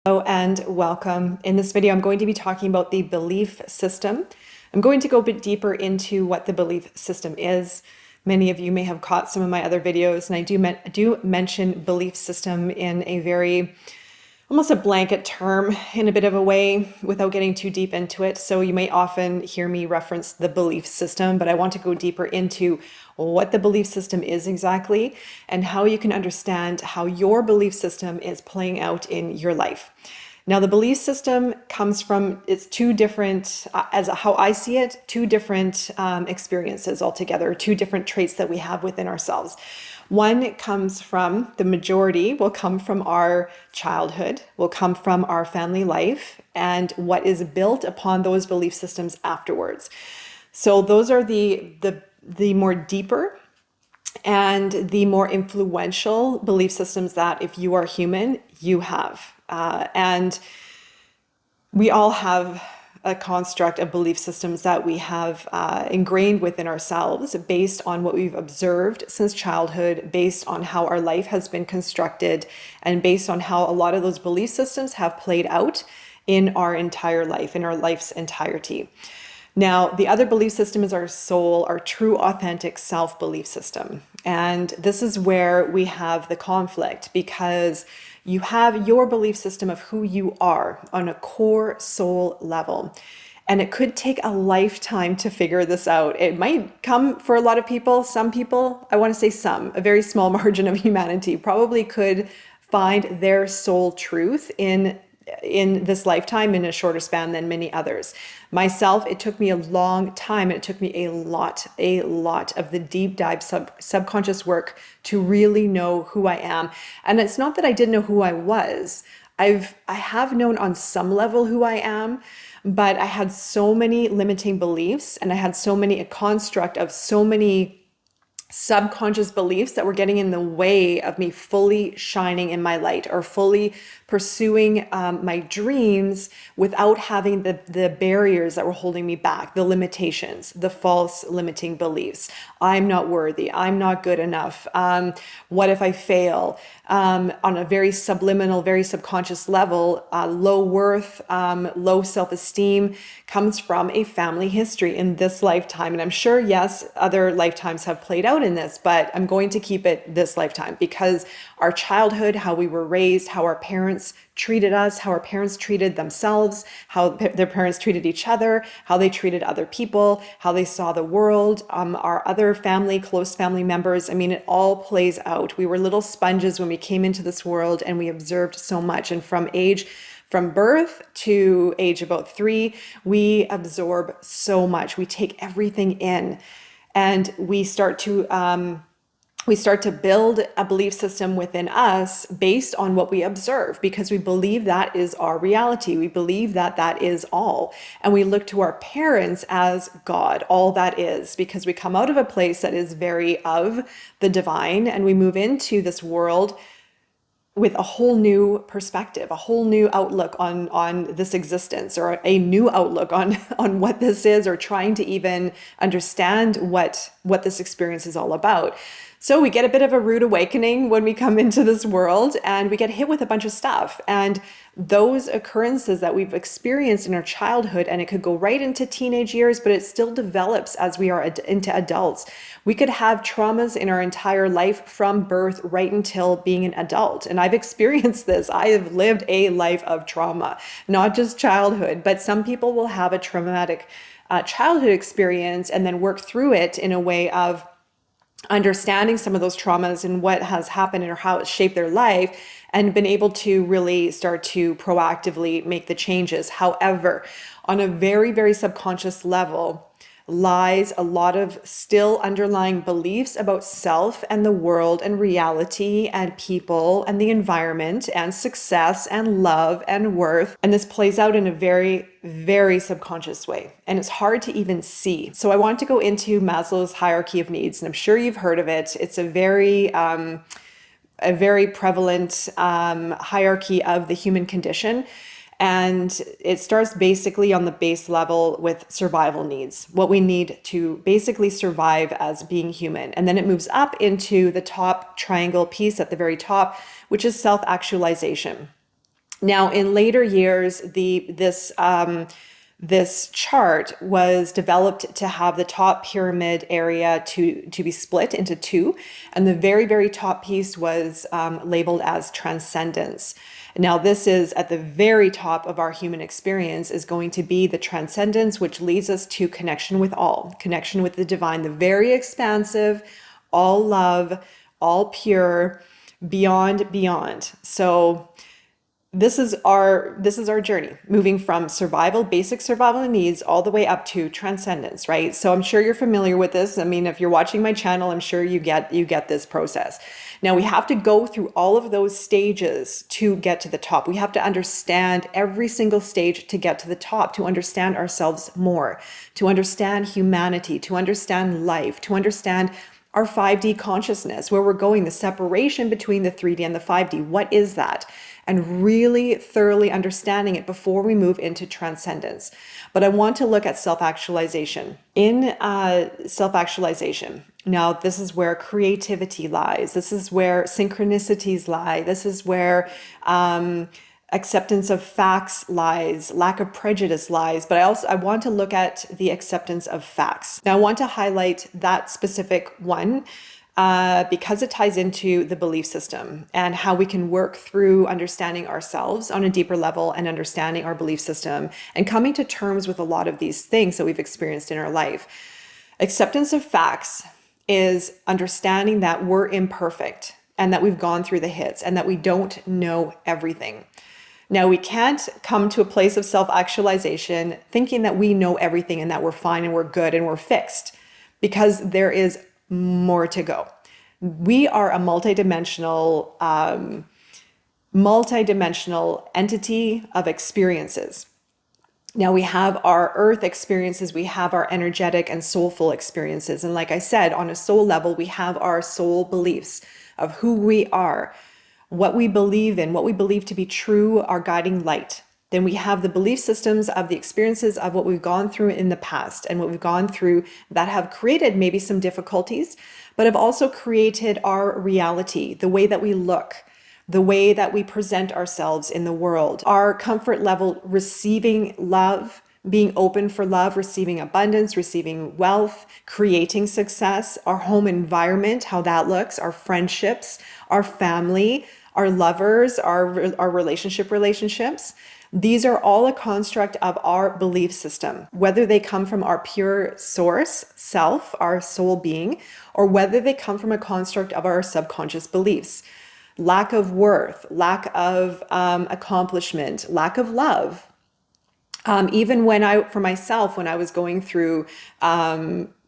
Hello and welcome. In this video, I'm going to be talking about the belief system. I'm going to go a bit deeper into what the belief system is. Many of you may have caught some of my other videos, and I do mention belief system in a very almost a blanket term in a bit of a way without getting too deep into it. So you may often hear me reference the belief system, but I want to go deeper into what the belief system is exactly and how you can understand how your belief system is playing out in your life. Now, the belief system comes from, it's two different, as how I see it, two different experiences altogether, two different traits that we have within ourselves. One comes from, the majority will come from our childhood, will come from our family life, and what is built upon those belief systems afterwards. So those are the more deeper and the more influential belief systems that if you are human, you have. And we all have a construct of belief systems that we have ingrained within ourselves based on what we've observed since childhood, based on how our life has been constructed, and based on how a lot of those belief systems have played out in our entire life, in our life's entirety. Now, the other belief system is our soul, our true, authentic self belief system. And this is where we have the conflict because you have your belief system of who you are on a core soul level. And it could take a lifetime to figure this out. It might come for a lot of people. Some people, I want to say some, a very small margin of humanity probably could find their soul truth in this lifetime in a shorter span than many others. Myself, it took me a long time and it took me a lot of the deep dive subconscious work to really know who I am. And it's not that I didn't know who I was. I have known on some level who I am, but I had so many limiting beliefs and I had a construct of so many subconscious beliefs that were getting in the way of me fully shining in my light or fully pursuing my dreams without having the barriers that were holding me back, the limitations, the false limiting beliefs. I'm not worthy. I'm not good enough. What if I fail? On a very subliminal, very subconscious level, low worth, low self-esteem comes from a family history in this lifetime. And I'm sure, yes, other lifetimes have played out in this, but I'm going to keep it this lifetime because our childhood, how we were raised, how our parents treated us, how our parents treated themselves, how their parents treated each other, how they treated other people, how they saw the world, our other family, close family members. I mean, it all plays out. We were little sponges when we came into this world and we observed so much. And from birth to age about 3, we absorb so much. We take everything in and we start to build a belief system within us based on what we observe because we believe that is our reality. We believe that that is all. And we look to our parents as God, all that is, because we come out of a place that is very of the divine and we move into this world with a whole new perspective, a whole new outlook on this existence, or a new outlook on what this is, or trying to even understand what this experience is all about. So we get a bit of a rude awakening when we come into this world and we get hit with a bunch of stuff. And those occurrences that we've experienced in our childhood, and it could go right into teenage years, but it still develops as we are into adults. We could have traumas in our entire life from birth right until being an adult. And I've experienced this. I have lived a life of trauma, not just childhood, but some people will have a traumatic childhood experience and then work through it in a way of understanding some of those traumas and what has happened or how it shaped their life and been able to really start to proactively make the changes. However, on a very, very subconscious level lies a lot of still underlying beliefs about self and the world and reality and people and the environment and success and love and worth. And this plays out in a very, very subconscious way. And it's hard to even see. So I want to go into Maslow's hierarchy of needs, and I'm sure you've heard of it. It's a very prevalent hierarchy of the human condition. And it starts basically on the base level with survival needs, what we need to basically survive as being human. And then it moves up into the top triangle piece at the very top, which is self-actualization. Now, in later years, this chart was developed to have the top pyramid area to be split into two, and the very, very top piece was labeled as transcendence. Now, this is at the very top of our human experience, is going to be the transcendence, which leads us to connection with all, connection with the divine, the very expansive, all love, all pure, beyond. So this is our journey, moving from survival, basic survival needs, all the way up to transcendence, right? So I'm sure you're familiar with this. I mean, if you're watching my channel, I'm sure you get this process. Now we have to go through all of those stages to get to the top. We have to understand every single stage to get to the top, to understand ourselves more, to understand humanity, to understand life, to understand our 5D consciousness, where we're going, the separation between the 3D and the 5D. What is that? And really thoroughly understanding it before we move into transcendence. But I want to look at self-actualization. In self-actualization, now this is where creativity lies. This is where synchronicities lie. This is where acceptance of facts lies, lack of prejudice lies, but I want to look at the acceptance of facts. Now I want to highlight that specific one because it ties into the belief system and how we can work through understanding ourselves on a deeper level and understanding our belief system and coming to terms with a lot of these things that we've experienced in our life. Acceptance of facts is understanding that we're imperfect and that we've gone through the hits and that we don't know everything. Now, we can't come to a place of self-actualization thinking that we know everything and that we're fine and we're good and we're fixed, because there is more to go. We are a multidimensional entity of experiences. Now we have our earth experiences, we have our energetic and soulful experiences. And like I said, on a soul level, we have our soul beliefs of who we are, what we believe in, what we believe to be true, our guiding light. Then we have the belief systems of the experiences of what we've gone through in the past and what we've gone through that have created maybe some difficulties, but have also created our reality, the way that we look, the way that we present ourselves in the world, our comfort level receiving love, being open for love, receiving abundance, receiving wealth, creating success, our home environment, how that looks, our friendships, our family, our lovers, our relationships. These are all a construct of our belief system, whether they come from our pure source, self, our soul being, or whether they come from a construct of our subconscious beliefs. Lack of worth, lack of accomplishment, lack of love. Even for myself, when I was going through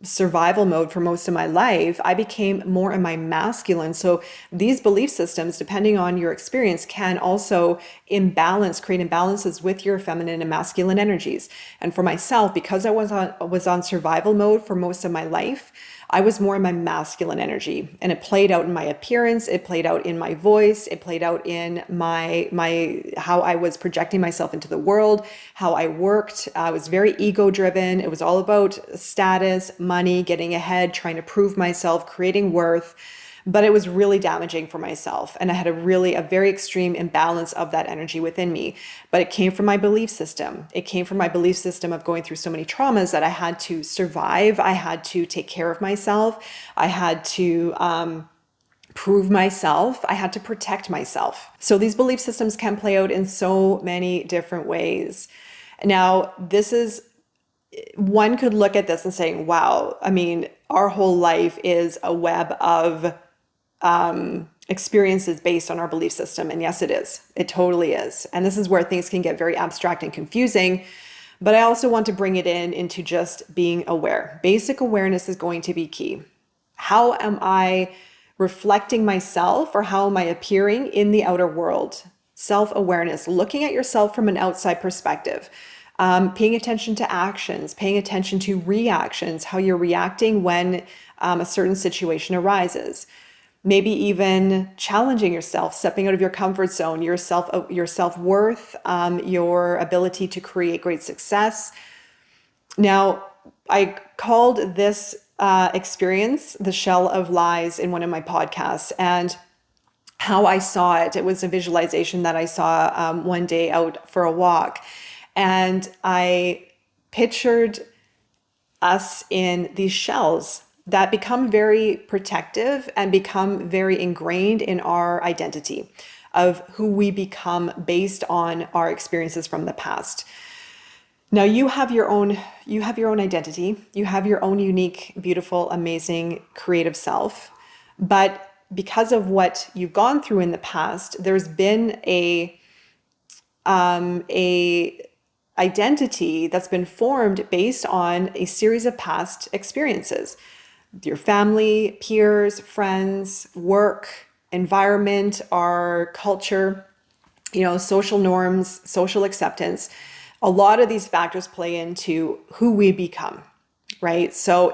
survival mode for most of my life, I became more in my masculine. So these belief systems, depending on your experience, can also create imbalances with your feminine and masculine energies. And for myself, because I was on survival mode for most of my life, I was more in my masculine energy, and it played out in my appearance. It played out in my voice. It played out in my how I was projecting myself into the world, how I worked. I was very ego driven. It was all about status, money, getting ahead, trying to prove myself, creating worth. But it was really damaging for myself. And I had a very extreme imbalance of that energy within me. But it came from my belief system. It came from my belief system of going through so many traumas that I had to survive. I had to take care of myself. I had to prove myself. I had to protect myself. So these belief systems can play out in so many different ways. Now, one could look at this and saying, wow, I mean, our whole life is a web of experiences based on our belief system. And yes, it is. It totally is. And this is where things can get very abstract and confusing. But I also want to bring it into just being aware. Basic awareness is going to be key. How am I reflecting myself, or how am I appearing in the outer world? Self-awareness, looking at yourself from an outside perspective. Paying attention to actions, paying attention to reactions, how you're reacting when a certain situation arises. Maybe even challenging yourself, stepping out of your comfort zone, your self-worth, your ability to create great success. Now, I called this experience the shell of lies in one of my podcasts, and how I saw it. It was a visualization that I saw one day out for a walk. And I pictured us in these shells that become very protective and become very ingrained in our identity of who we become based on our experiences from the past. Now you have your own identity. You have your own unique, beautiful, amazing, creative self. But because of what you've gone through in the past, there's been a identity that's been formed based on a series of past experiences. Your family, peers, friends, work, environment, our culture, social norms, social acceptance. A lot of these factors play into who we become, right? So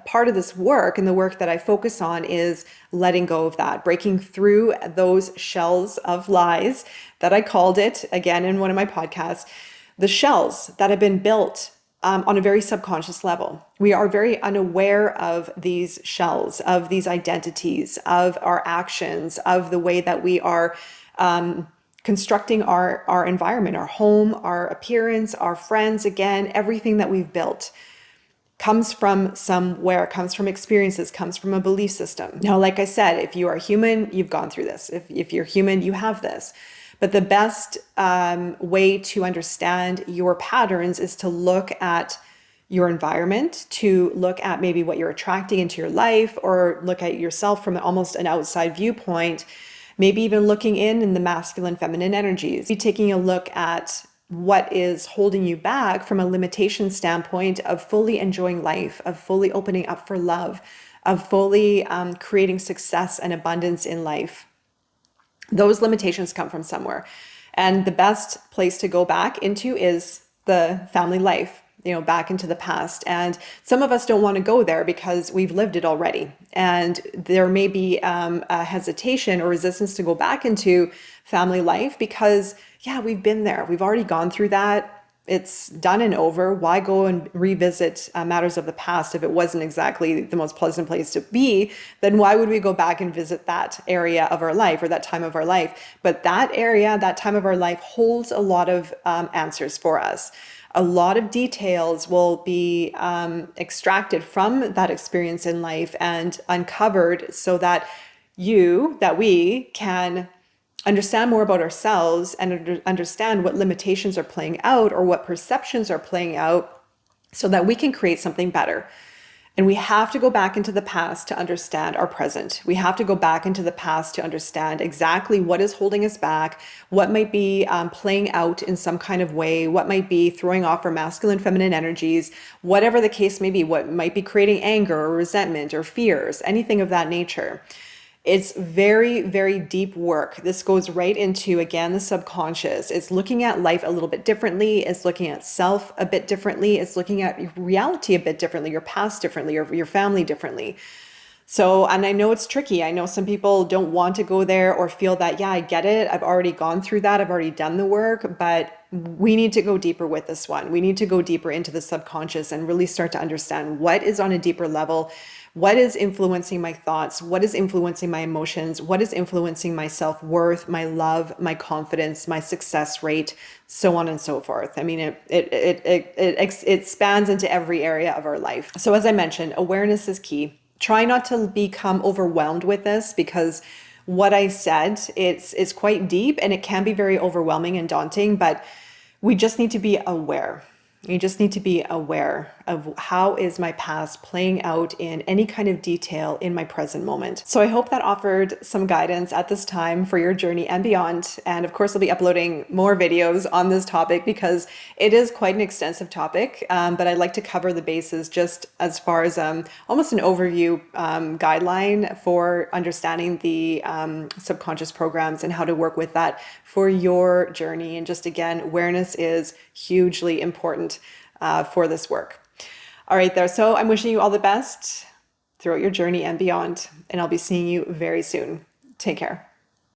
part of this work and the work that I focus on is letting go of that, breaking through those shells of lies that I called it, again, in one of my podcasts, the shells that have been built on a very subconscious level. We are very unaware of these shells, of these identities, of our actions, of the way that we are constructing our environment, our home, our appearance, our friends, again, everything that we've built comes from somewhere, comes from experiences, comes from a belief system. Now, like I said, if you are human, you've gone through this. If you're human, you have this. But the best way to understand your patterns is to look at your environment, to look at maybe what you're attracting into your life, or look at yourself from almost an outside viewpoint, maybe even looking in the masculine, feminine energies, be taking a look at what is holding you back from a limitation standpoint of fully enjoying life, of fully opening up for love, of fully creating success and abundance in life. Those limitations come from somewhere. And the best place to go back into is the family life, back into the past. And some of us don't want to go there because we've lived it already. And there may be a hesitation or resistance to go back into family life because, yeah, we've been there. We've already gone through that. It's done and over. Why go and revisit matters of the past if it wasn't exactly the most pleasant place to be? Then why would we go back and visit that area of our life or that time of our life? But that area, that time of our life holds a lot of answers for us. A lot of details will be extracted from that experience in life and uncovered so that we can understand more about ourselves and understand what limitations are playing out or what perceptions are playing out so that we can create something better. And we have to go back into the past to understand our present. We have to go back into the past to understand exactly what is holding us back, what might be playing out in some kind of way, what might be throwing off our masculine, feminine energies, whatever the case may be, what might be creating anger or resentment or fears, anything of that nature. It's very, very deep work. This goes right into, again, the subconscious. It's looking at life a little bit differently. It's looking at self a bit differently. It's looking at reality a bit differently, your past differently, your family differently. So, and I know it's tricky. I know some people don't want to go there or feel that, yeah, I get it. I've already gone through that. I've already done the work, but we need to go deeper with this one. We need to go deeper into the subconscious and really start to understand what is on a deeper level. What is influencing my thoughts? What is influencing my emotions? What is influencing my self-worth, my love, my confidence, my success rate, so on and so forth. I mean, it spans into every area of our life. So as I mentioned, awareness is key. Try not to become overwhelmed with this because what I said, it's quite deep and it can be very overwhelming and daunting, but we just need to be aware. You just need to be aware of how is my past playing out in any kind of detail in my present moment. So I hope that offered some guidance at this time for your journey and beyond. And of course, I'll be uploading more videos on this topic because it is quite an extensive topic, but I'd like to cover the bases just as far as almost an overview guideline for understanding the subconscious programs and how to work with that for your journey. And just again, awareness is hugely important for this work. All right there. So I'm wishing you all the best throughout your journey and beyond, and I'll be seeing you very soon. Take care.